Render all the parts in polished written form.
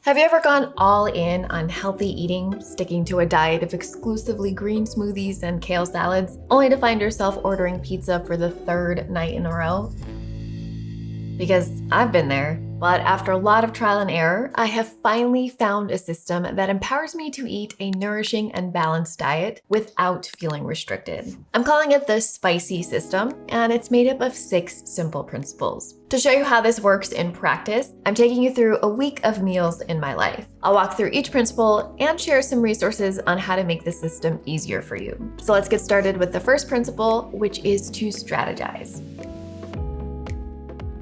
Have you ever gone all in on healthy eating, sticking to a diet of exclusively green smoothies and kale salads, only to find yourself ordering pizza for the third night in a row? Because I've been there, but after a lot of trial and error, I have finally found a system that empowers me to eat a nourishing and balanced diet without feeling restricted. I'm calling it the Spicy System, and it's made up of 6 simple principles. To show you how this works in practice, I'm taking you through a week of meals in my life. I'll walk through each principle and share some resources on how to make the system easier for you. So let's get started with the first principle, which is to strategize.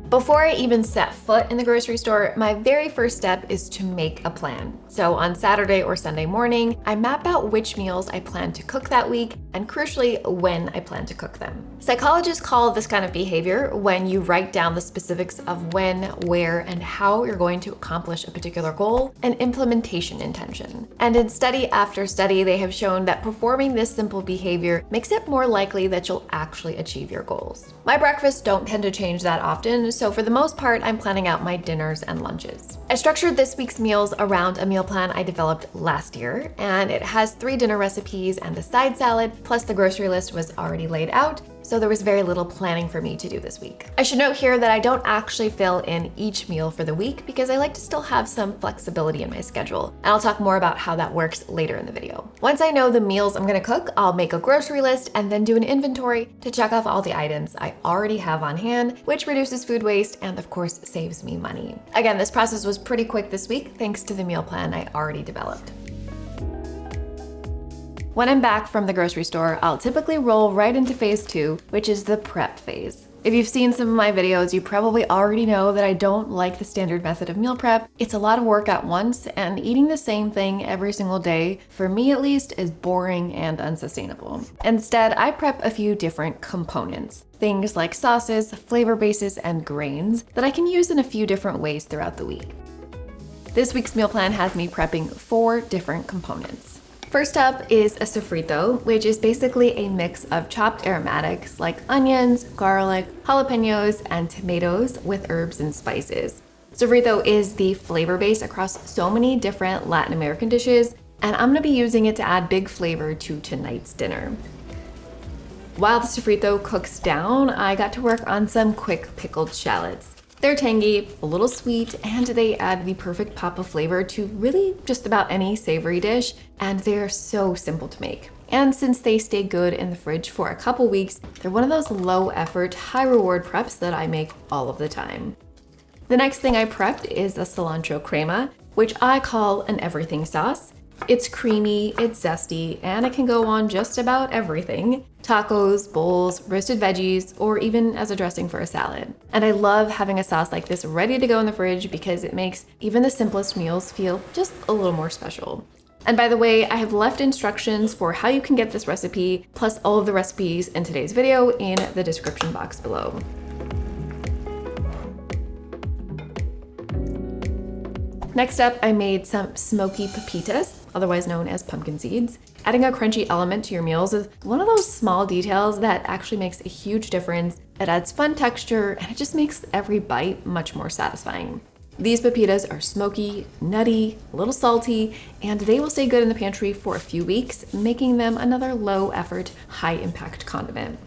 Before I even set foot in the grocery store, my very first step is to make a plan. So on Saturday or Sunday morning, I map out which meals I plan to cook that week and crucially, when I plan to cook them. Psychologists call this kind of behavior when you write down the specifics of when, where, and how you're going to accomplish a particular goal, an implementation intention. And in study after study, they have shown that performing this simple behavior makes it more likely that you'll actually achieve your goals. My breakfasts don't tend to change that often, so for the most part, I'm planning out my dinners and lunches. I structured this week's meals around a meal plan I developed last year, and it has 3 dinner recipes and a side salad, plus the grocery list was already laid out, so there was very little planning for me to do this week. I should note here that I don't actually fill in each meal for the week because I like to still have some flexibility in my schedule, and I'll talk more about how that works later in the video. Once I know the meals I'm gonna cook, I'll make a grocery list and then do an inventory to check off all the items I already have on hand, which reduces food waste and of course saves me money. Again, this process was pretty quick this week thanks to the meal plan I already developed. When I'm back from the grocery store, I'll typically roll right into phase 2, which is the prep phase. If you've seen some of my videos, you probably already know that I don't like the standard method of meal prep. It's a lot of work at once, and eating the same thing every single day, for me at least, is boring and unsustainable. Instead, I prep a few different components. Things like sauces, flavor bases, and grains that I can use in a few different ways throughout the week. This week's meal plan has me prepping 4 different components. First up is a sofrito, which is basically a mix of chopped aromatics like onions, garlic, jalapenos, and tomatoes with herbs and spices. Sofrito is the flavor base across so many different Latin American dishes, and I'm gonna be using it to add big flavor to tonight's dinner. While the sofrito cooks down, I got to work on some quick pickled shallots. They're tangy, a little sweet, and they add the perfect pop of flavor to really just about any savory dish, and they're so simple to make. And since they stay good in the fridge for a couple weeks, they're one of those low effort, high reward preps that I make all of the time. The next thing I prepped is a cilantro crema, which I call an everything sauce. It's creamy, it's zesty, and it can go on just about everything. Tacos, bowls, roasted veggies, or even as a dressing for a salad. And I love having a sauce like this ready to go in the fridge because it makes even the simplest meals feel just a little more special. And by the way, I have left instructions for how you can get this recipe, plus all of the recipes in today's video in the description box below. Next up, I made some smoky pepitas, otherwise known as pumpkin seeds. Adding a crunchy element to your meals is one of those small details that actually makes a huge difference. It adds fun texture, and it just makes every bite much more satisfying. These pepitas are smoky, nutty, a little salty, and they will stay good in the pantry for a few weeks, making them another low-effort, high-impact condiment.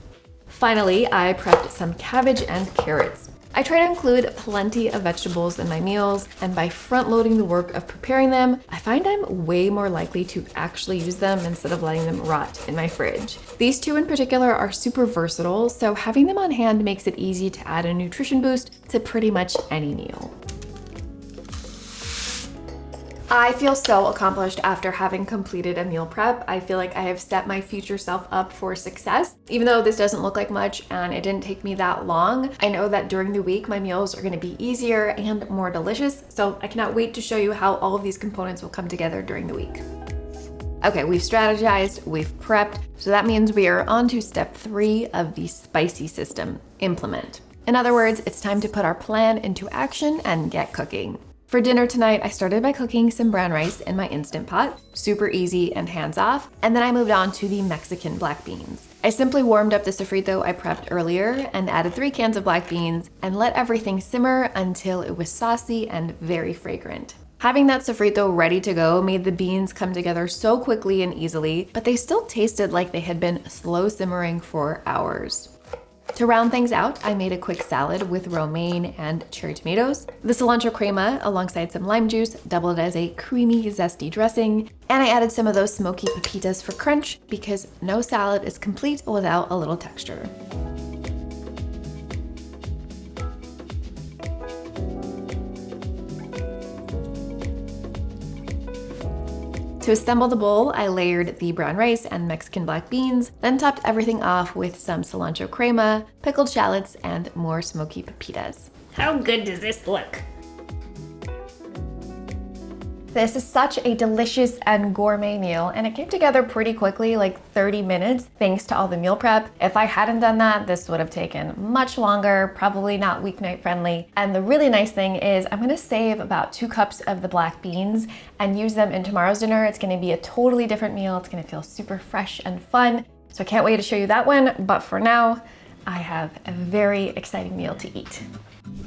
Finally, I prepped some cabbage and carrots. I try to include plenty of vegetables in my meals, and by front-loading the work of preparing them, I find I'm way more likely to actually use them instead of letting them rot in my fridge. These 2 in particular are super versatile, so having them on hand makes it easy to add a nutrition boost to pretty much any meal. I feel so accomplished after having completed a meal prep. I feel like I have set my future self up for success. Even though this doesn't look like much and it didn't take me that long, I know that during the week my meals are gonna be easier and more delicious, so I cannot wait to show you how all of these components will come together during the week. Okay, we've strategized, we've prepped, so that means we are on to step 3 of the spicy system, implement. In other words, it's time to put our plan into action and get cooking. For dinner tonight, I started by cooking some brown rice in my Instant Pot, super easy and hands-off, and then I moved on to the Mexican black beans. I simply warmed up the sofrito I prepped earlier and added 3 cans of black beans and let everything simmer until it was saucy and very fragrant. Having that sofrito ready to go made the beans come together so quickly and easily, but they still tasted like they had been slow simmering for hours. To round things out, I made a quick salad with romaine and cherry tomatoes. The cilantro crema, alongside some lime juice, doubled as a creamy, zesty dressing. And I added some of those smoky pepitas for crunch, because no salad is complete without a little texture. To assemble the bowl, I layered the brown rice and Mexican black beans, then topped everything off with some cilantro crema, pickled shallots, and more smoky pepitas. How good does this look? This is such a delicious and gourmet meal, and it came together pretty quickly, like 30 minutes, thanks to all the meal prep. If I hadn't done that, this would have taken much longer, probably not weeknight friendly. And the really nice thing is I'm gonna save about 2 cups of the black beans and use them in tomorrow's dinner. It's gonna be a totally different meal. It's gonna feel super fresh and fun. So I can't wait to show you that one, but for now, I have a very exciting meal to eat.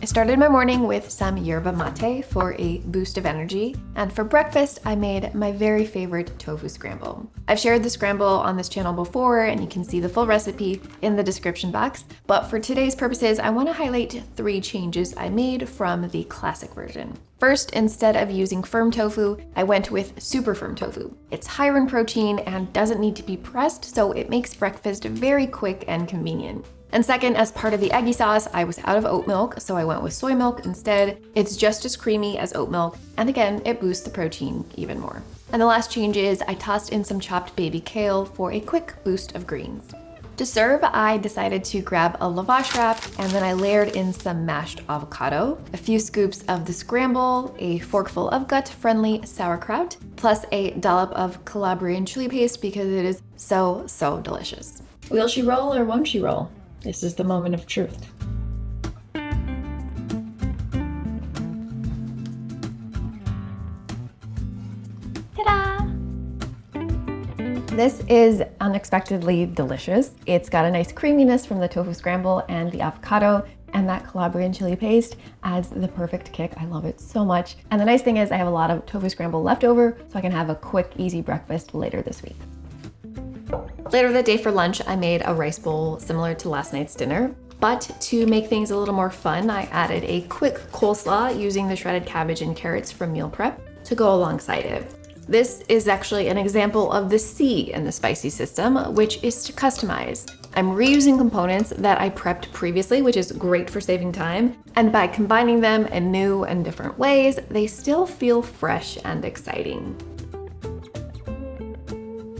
I started my morning with some yerba mate for a boost of energy, and for breakfast, I made my very favorite tofu scramble. I've shared the scramble on this channel before, and you can see the full recipe in the description box, but for today's purposes, I want to highlight 3 changes I made from the classic version. First, instead of using firm tofu, I went with super firm tofu. It's higher in protein and doesn't need to be pressed, so it makes breakfast very quick and convenient. And second, as part of the eggy sauce, I was out of oat milk, so I went with soy milk instead. It's just as creamy as oat milk, and again, it boosts the protein even more. And the last change is I tossed in some chopped baby kale for a quick boost of greens. To serve, I decided to grab a lavash wrap, and then I layered in some mashed avocado, a few scoops of the scramble, a forkful of gut-friendly sauerkraut, plus a dollop of Calabrian chili paste because it is so delicious. Will she roll or won't she roll? This is the moment of truth. Ta-da! This is unexpectedly delicious. It's got a nice creaminess from the tofu scramble and the avocado, and that Calabrian chili paste adds the perfect kick. I love it so much. And the nice thing is I have a lot of tofu scramble left over, so I can have a quick, easy breakfast later this week. Later that day for lunch, I made a rice bowl similar to last night's dinner. But to make things a little more fun, I added a quick coleslaw using the shredded cabbage and carrots from meal prep to go alongside it. This is actually an example of the C in the spicy system, which is to customize. I'm reusing components that I prepped previously, which is great for saving time. And by combining them in new and different ways, they still feel fresh and exciting.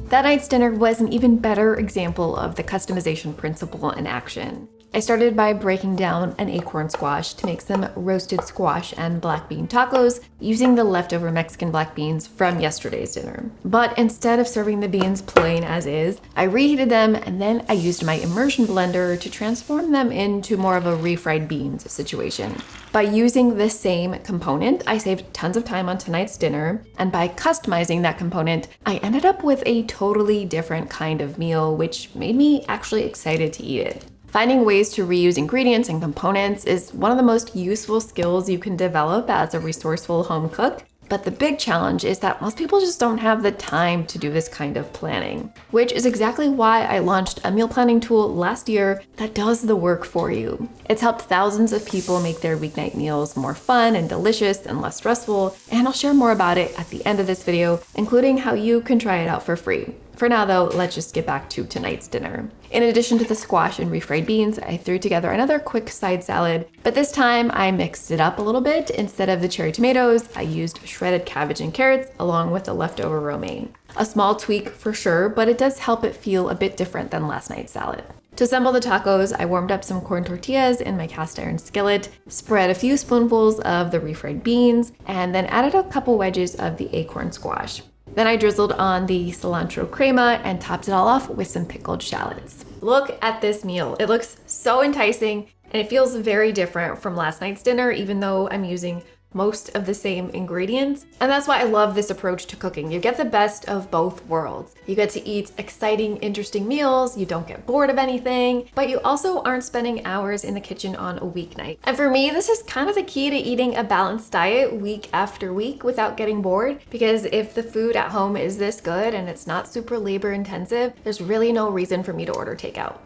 That night's dinner was an even better example of the customization principle in action. I started by breaking down an acorn squash to make some roasted squash and black bean tacos using the leftover Mexican black beans from yesterday's dinner. But instead of serving the beans plain as is, I reheated them and then I used my immersion blender to transform them into more of a refried beans situation. By using the same component, I saved tons of time on tonight's dinner, and by customizing that component, I ended up with a totally different kind of meal, which made me actually excited to eat it. Finding ways to reuse ingredients and components is one of the most useful skills you can develop as a resourceful home cook. But the big challenge is that most people just don't have the time to do this kind of planning, which is exactly why I launched a meal planning tool last year that does the work for you. It's helped thousands of people make their weeknight meals more fun and delicious and less stressful, and I'll share more about it at the end of this video, including how you can try it out for free. For now though, let's just get back to tonight's dinner. In addition to the squash and refried beans, I threw together another quick side salad, but this time I mixed it up a little bit. Instead of the cherry tomatoes, I used shredded cabbage and carrots along with the leftover romaine. A small tweak for sure, but it does help it feel a bit different than last night's salad. To assemble the tacos, I warmed up some corn tortillas in my cast iron skillet, spread a few spoonfuls of the refried beans, and then added a couple wedges of the acorn squash. Then I drizzled on the cilantro crema and topped it all off with some pickled shallots. Look at this meal. It looks so enticing and it feels very different from last night's dinner, even though I'm using most of the same ingredients. And that's why I love this approach to cooking. You get the best of both worlds. You get to eat exciting, interesting meals, you don't get bored of anything, but you also aren't spending hours in the kitchen on a weeknight. And for me, this is kind of the key to eating a balanced diet week after week without getting bored, because if the food at home is this good and it's not super labor intensive, there's really no reason for me to order takeout.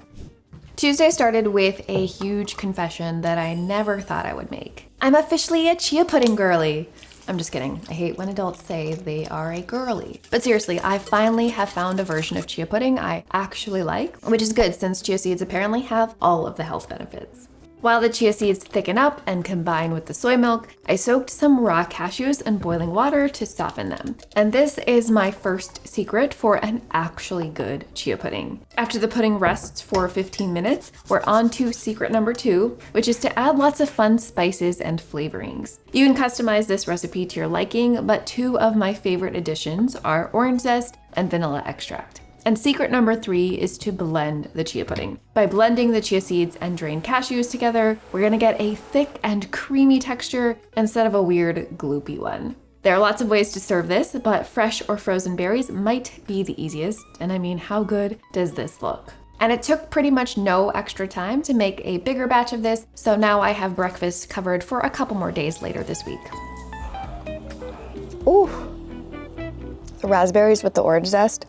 Tuesday started with a huge confession that I never thought I would make. I'm officially a chia pudding girly. I'm just kidding. I hate when adults say they are a girly. But seriously, I finally have found a version of chia pudding I actually like, which is good since chia seeds apparently have all of the health benefits. While the chia seeds thicken up and combine with the soy milk, I soaked some raw cashews in boiling water to soften them. And this is my first secret for an actually good chia pudding. After the pudding rests for 15 minutes, we're on to secret number 2, which is to add lots of fun spices and flavorings. You can customize this recipe to your liking, but 2 of my favorite additions are orange zest and vanilla extract. And secret number 3 is to blend the chia pudding. By blending the chia seeds and drained cashews together, we're gonna get a thick and creamy texture instead of a weird gloopy one. There are lots of ways to serve this, but fresh or frozen berries might be the easiest. And I mean, how good does this look? And it took pretty much no extra time to make a bigger batch of this, so now I have breakfast covered for a couple more days later this week. Ooh, the raspberries with the orange zest.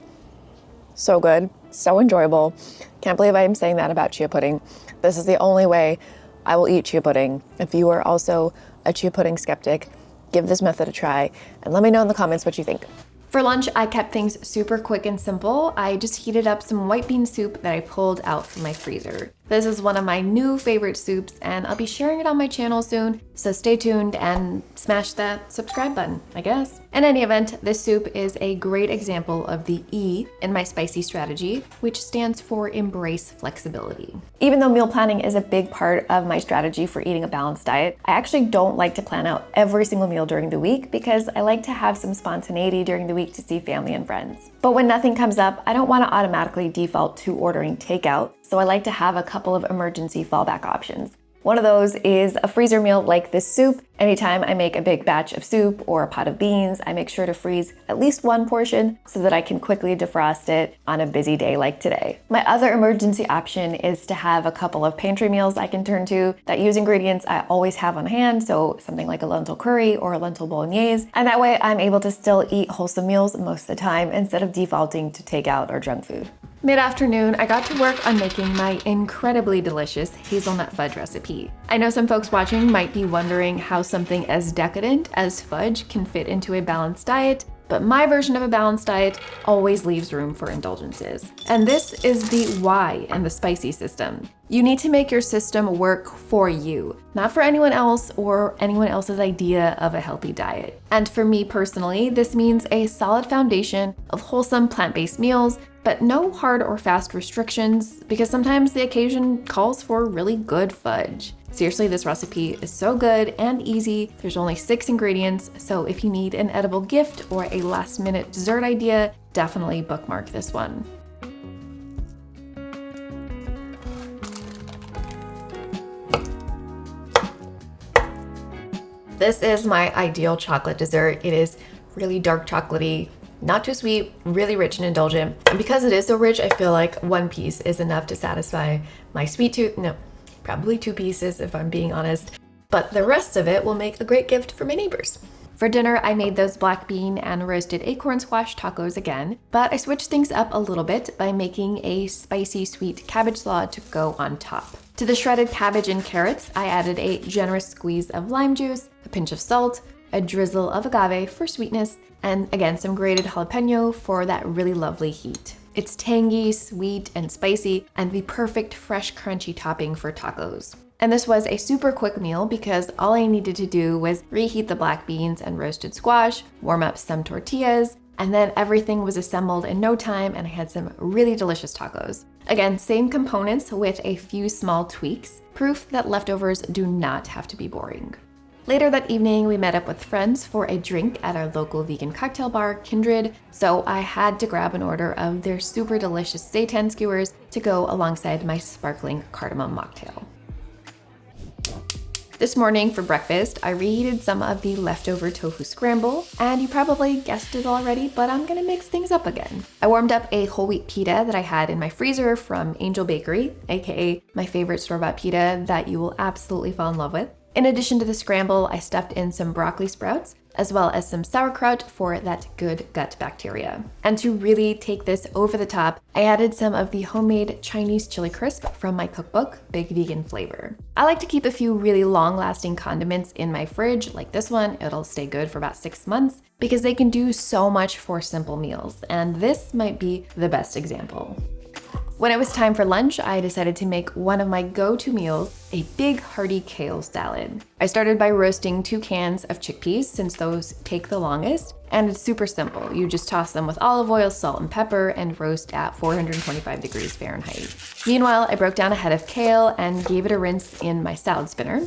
So good, so enjoyable. Can't believe I'm saying that about chia pudding. This is the only way I will eat chia pudding. If you are also a chia pudding skeptic, give this method a try and let me know in the comments what you think. For lunch, I kept things super quick and simple. I just heated up some white bean soup that I pulled out from my freezer. This is one of my new favorite soups and I'll be sharing it on my channel soon, so stay tuned and smash that subscribe button, I guess. In any event, this soup is a great example of the E in my spicy strategy, which stands for embrace flexibility. Even though meal planning is a big part of my strategy for eating a balanced diet, I actually don't like to plan out every single meal during the week because I like to have some spontaneity during the week to see family and friends. But when nothing comes up, I don't want to automatically default to ordering takeout, so I like to have a couple of emergency fallback options. One of those is a freezer meal like this soup. Anytime I make a big batch of soup or a pot of beans, I make sure to freeze at least one portion so that I can quickly defrost it on a busy day like today. My other emergency option is to have a couple of pantry meals I can turn to that use ingredients I always have on hand, so something like a lentil curry or a lentil bolognese, and that way I'm able to still eat wholesome meals most of the time instead of defaulting to takeout or junk food. Mid-afternoon, I got to work on making my incredibly delicious hazelnut fudge recipe. I know some folks watching might be wondering how something as decadent as fudge can fit into a balanced diet, but my version of a balanced diet always leaves room for indulgences. And this is the why in the spicy system. You need to make your system work for you, not for anyone else or anyone else's idea of a healthy diet. And for me personally, this means a solid foundation of wholesome plant-based meals, but no hard or fast restrictions because sometimes the occasion calls for really good fudge. Seriously, this recipe is so good and easy. There's only 6 ingredients, so if you need an edible gift or a last-minute dessert idea, definitely bookmark this one. This is my ideal chocolate dessert. It is really dark chocolatey, not too sweet, really rich and indulgent. And because it is so rich, I feel like one piece is enough to satisfy my sweet tooth. No, probably 2 pieces if I'm being honest. But the rest of it will make a great gift for my neighbors. For dinner, I made those black bean and roasted acorn squash tacos again, but I switched things up a little bit by making a spicy sweet cabbage slaw to go on top. To the shredded cabbage and carrots, I added a generous squeeze of lime juice, a pinch of salt, a drizzle of agave for sweetness, and again, some grated jalapeno for that really lovely heat. It's tangy, sweet, and spicy, and the perfect fresh, crunchy topping for tacos. And this was a super quick meal because all I needed to do was reheat the black beans and roasted squash, warm up some tortillas, and then everything was assembled in no time and I had some really delicious tacos. Again, same components with a few small tweaks, proof that leftovers do not have to be boring. Later that evening, we met up with friends for a drink at our local vegan cocktail bar, Kindred, so I had to grab an order of their super delicious seitan skewers to go alongside my sparkling cardamom mocktail. This morning for breakfast, I reheated some of the leftover tofu scramble, and you probably guessed it already, but I'm gonna mix things up again. I warmed up a whole wheat pita that I had in my freezer from Angel Bakery, aka my favorite store-bought pita that you will absolutely fall in love with. In addition to the scramble, I stuffed in some broccoli sprouts, as well as some sauerkraut for that good gut bacteria. And to really take this over the top, I added some of the homemade Chinese chili crisp from my cookbook, Big Vegan Flavor. I like to keep a few really long-lasting condiments in my fridge, like this one. It'll stay good for about 6 months because they can do so much for simple meals, and this might be the best example. When it was time for lunch, I decided to make one of my go-to meals, a big hearty kale salad. I started by roasting 2 cans of chickpeas since those take the longest, and it's super simple. You just toss them with olive oil, salt, and pepper and roast at 425 degrees Fahrenheit. Meanwhile, I broke down a head of kale and gave it a rinse in my salad spinner.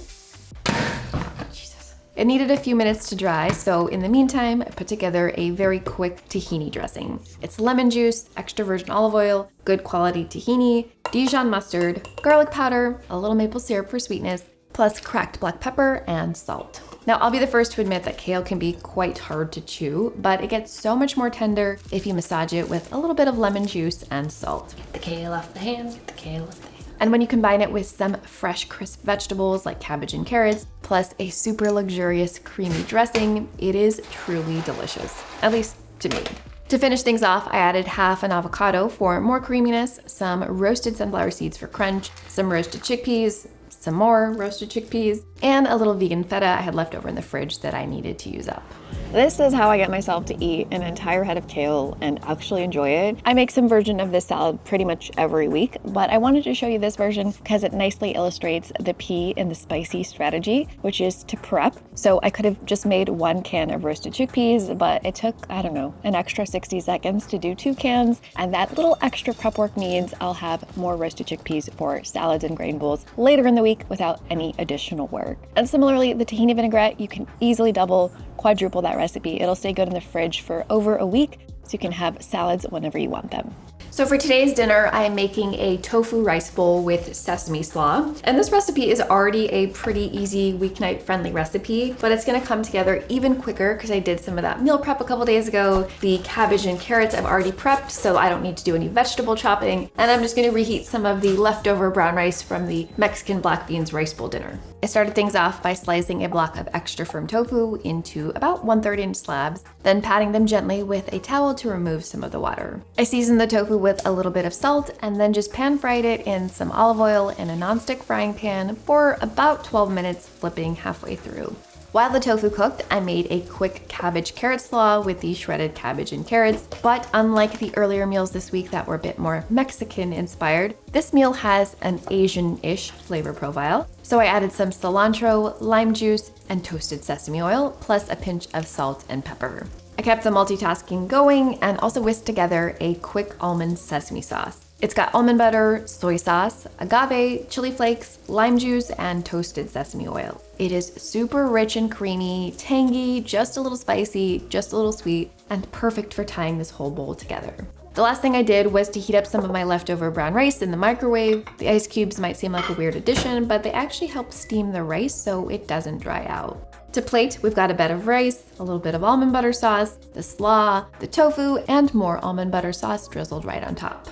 It needed a few minutes to dry, so in the meantime, I put together a very quick tahini dressing. It's lemon juice, extra virgin olive oil, good quality tahini, Dijon mustard, garlic powder, a little maple syrup for sweetness, plus cracked black pepper and salt. Now, I'll be the first to admit that kale can be quite hard to chew, but it gets so much more tender if you massage it with a little bit of lemon juice and salt. Get the kale off the hand, get the kale off the hand. And when you combine it with some fresh, crisp vegetables like cabbage and carrots, plus a super luxurious creamy dressing, it is truly delicious, at least to me. To finish things off, I added half an avocado for more creaminess, some roasted sunflower seeds for crunch, some roasted chickpeas, some more roasted chickpeas, and a little vegan feta I had left over in the fridge that I needed to use up. This is how I get myself to eat an entire head of kale and actually enjoy it. I make some version of this salad pretty much every week, but I wanted to show you this version because it nicely illustrates the pea and the spicy strategy, which is to prep. So I could have just made 1 can of roasted chickpeas, but it took, I don't know, an extra 60 seconds to do 2 cans. And that little extra prep work means I'll have more roasted chickpeas for salads and grain bowls later in the week without any additional work. And similarly, the tahini vinaigrette, you can easily double, quadruple that recipe. It'll stay good in the fridge for over a week, so you can have salads whenever you want them. So for today's dinner, I'm making a tofu rice bowl with sesame slaw. And this recipe is already a pretty easy weeknight friendly recipe, but it's gonna come together even quicker because I did some of that meal prep a couple days ago. The cabbage and carrots I've already prepped, so I don't need to do any vegetable chopping. And I'm just gonna reheat some of the leftover brown rice from the Mexican black beans rice bowl dinner. I started things off by slicing a block of extra firm tofu into about 1/3 inch slabs, then patting them gently with a towel to remove some of the water. I seasoned the tofu with a little bit of salt and then just pan fried it in some olive oil in a nonstick frying pan for about 12 minutes, flipping halfway through. While the tofu cooked, I made a quick cabbage carrot slaw with the shredded cabbage and carrots, but unlike the earlier meals this week that were a bit more Mexican inspired, this meal has an Asian-ish flavor profile. So I added some cilantro, lime juice, and toasted sesame oil, plus a pinch of salt and pepper. I kept the multitasking going and also whisked together a quick almond sesame sauce. It's got almond butter, soy sauce, agave, chili flakes, lime juice, and toasted sesame oil. It is super rich and creamy, tangy, just a little spicy, just a little sweet, and perfect for tying this whole bowl together. The last thing I did was to heat up some of my leftover brown rice in the microwave. The ice cubes might seem like a weird addition, but they actually help steam the rice so it doesn't dry out. To plate, we've got a bed of rice, a little bit of almond butter sauce, the slaw, the tofu, and more almond butter sauce drizzled right on top.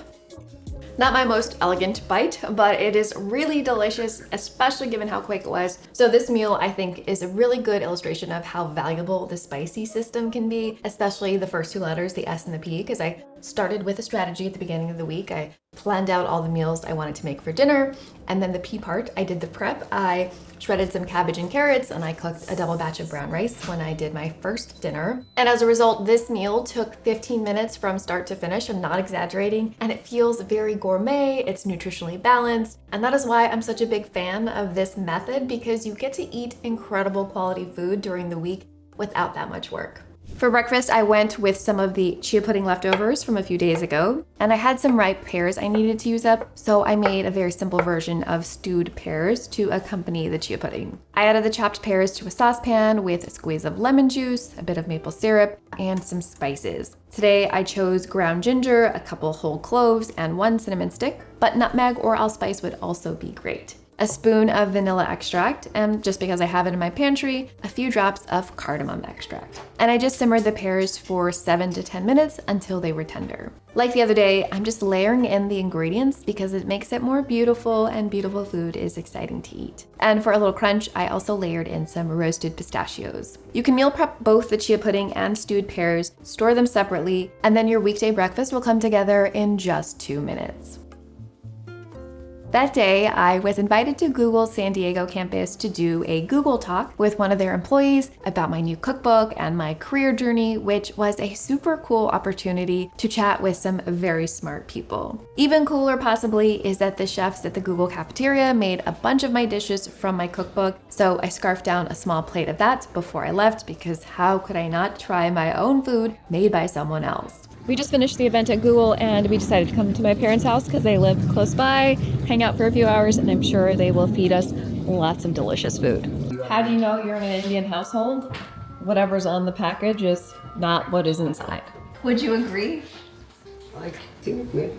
Not my most elegant bite, but it is really delicious, especially given how quick it was. So this meal, I think, is a really good illustration of how valuable the spicy system can be, especially the first 2 letters, the S and the P, because I started with a strategy at the beginning of the week. I planned out all the meals I wanted to make for dinner, and then the P part, I did the prep. I shredded some cabbage and carrots, and I cooked a double batch of brown rice when I did my first dinner. And as a result, this meal took 15 minutes from start to finish. I'm not exaggerating, and it feels very gourmet, it's nutritionally balanced, and that is why I'm such a big fan of this method, because you get to eat incredible quality food during the week without that much work. For breakfast, I went with some of the chia pudding leftovers from a few days ago, and I had some ripe pears I needed to use up, so I made a very simple version of stewed pears to accompany the chia pudding. I added the chopped pears to a saucepan with a squeeze of lemon juice, a bit of maple syrup, and some spices. Today, I chose ground ginger, a couple whole cloves, and 1 cinnamon stick, but nutmeg or allspice would also be great. a spoon of vanilla extract, and just because I have it in my pantry, a few drops of cardamom extract. And I just simmered the pears for 7 to 10 minutes until they were tender. Like the other day, I'm just layering in the ingredients because it makes it more beautiful, and beautiful food is exciting to eat. And for a little crunch, I also layered in some roasted pistachios. You can meal prep both the chia pudding and stewed pears, store them separately, and then your weekday breakfast will come together in just 2 minutes. That day, I was invited to Google's San Diego campus to do a Google Talk with one of their employees about my new cookbook and my career journey, which was a super cool opportunity to chat with some very smart people. Even cooler possibly is that the chefs at the Google cafeteria made a bunch of my dishes from my cookbook, so I scarfed down a small plate of that before I left because how could I not try my own food made by someone else? We just finished the event at Google and we decided to come to my parents' house because they live close by, hang out for a few hours, and I'm sure they will feed us lots of delicious food. How do you know you're in an Indian household? Whatever's on the package is not what is inside. Would you agree? I think maybe.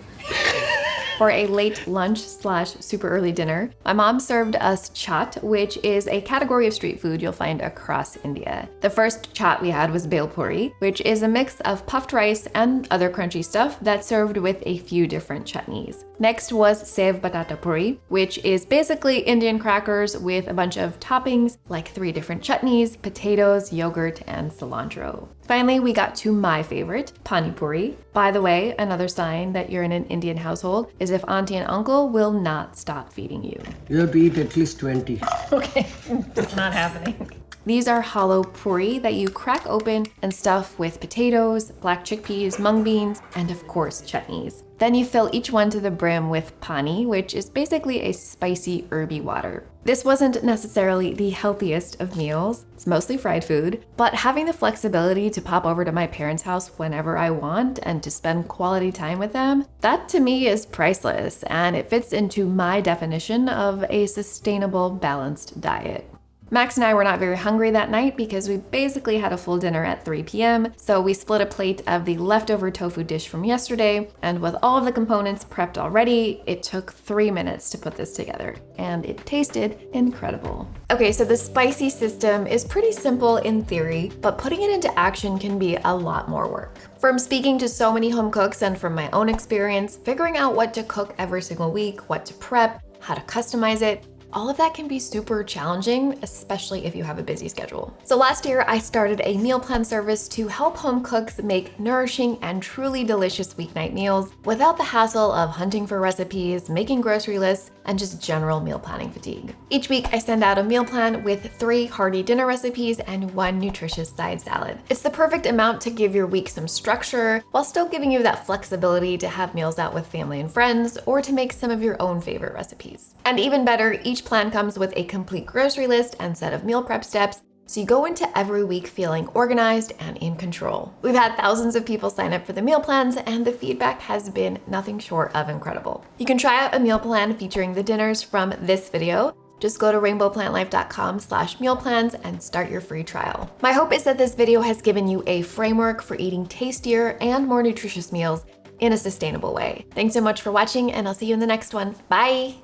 For a late lunch / super early dinner, my mom served us chaat, which is a category of street food you'll find across India. The first chaat we had was bhel puri, which is a mix of puffed rice and other crunchy stuff that's served with a few different chutneys. Next was sev batata puri, which is basically Indian crackers with a bunch of toppings like 3 different chutneys, potatoes, yogurt, and cilantro. Finally, we got to my favorite, pani puri. By the way, another sign that you're in an Indian household is if auntie and uncle will not stop feeding you. You have to eat at least 20. Okay, it's not happening. These are hollow puri that you crack open and stuff with potatoes, black chickpeas, mung beans, and of course chutneys. Then you fill each one to the brim with pani, which is basically a spicy, herby water. This wasn't necessarily the healthiest of meals. It's mostly fried food, but having the flexibility to pop over to my parents' house whenever I want and to spend quality time with them, that to me is priceless, and it fits into my definition of a sustainable, balanced diet. Max and I were not very hungry that night because we basically had a full dinner at 3 p.m., so we split a plate of the leftover tofu dish from yesterday, and with all of the components prepped already, it took 3 minutes to put this together, and it tasted incredible. Okay, so the spicy system is pretty simple in theory, but putting it into action can be a lot more work. From speaking to so many home cooks and from my own experience, figuring out what to cook every single week, what to prep, how to customize it, all of that can be super challenging, especially if you have a busy schedule. So last year, I started a meal plan service to help home cooks make nourishing and truly delicious weeknight meals without the hassle of hunting for recipes, making grocery lists, and just general meal planning fatigue. Each week, I send out a meal plan with 3 hearty dinner recipes and 1 nutritious side salad. It's the perfect amount to give your week some structure while still giving you that flexibility to have meals out with family and friends or to make some of your own favorite recipes. And even better, each plan comes with a complete grocery list and set of meal prep steps, so you go into every week feeling organized and in control. We've had thousands of people sign up for the meal plans, and the feedback has been nothing short of incredible. You can try out a meal plan featuring the dinners from this video. Just go to rainbowplantlife.com/meal plans and start your free trial. My hope is that this video has given you a framework for eating tastier and more nutritious meals in a sustainable way. Thanks so much for watching, and I'll see you in the next one. Bye!